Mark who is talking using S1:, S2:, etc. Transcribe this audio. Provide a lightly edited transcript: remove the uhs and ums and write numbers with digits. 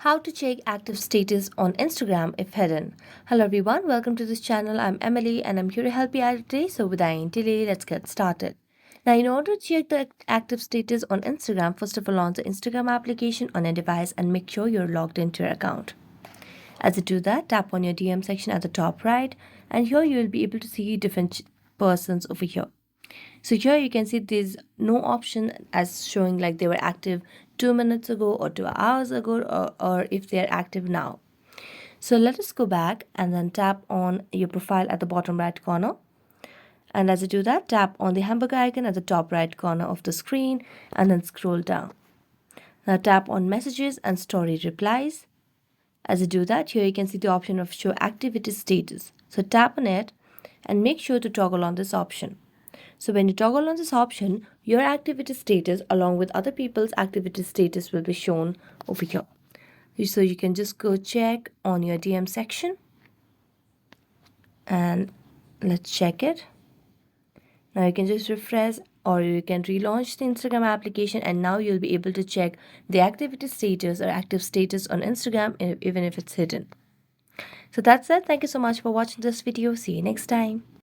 S1: How to check active status on Instagram if hidden. Hello everyone, welcome to this channel. I'm Emily and I'm here to help you out today. So without any delay, let's get started. Now, in order to check the active status on Instagram, first of all, launch the Instagram application on a device and make sure you're logged into your account. As you do that, tap on your DM section at the top right, and here you will be able to see different persons over here. So here you can see there's no option as showing like they were active 2 minutes ago or 2 hours ago, or if they're active now. So let us go back and then tap on your profile at the bottom right corner. And as you do that, tap on the hamburger icon at the top right corner of the screen and then scroll down. Now tap on messages and story replies. As you do that, here you can see the option of show activity status. So tap on it and make sure to toggle on this option. So when you toggle on this option, your activity status along with other people's activity status will be shown over here. So you can just go check on your DM section and let's check it. Now you can just refresh or you can relaunch the Instagram application, and now you'll be able to check the activity status or active status on Instagram even if it's hidden. So that's it. Thank you so much for watching this video. See you next time.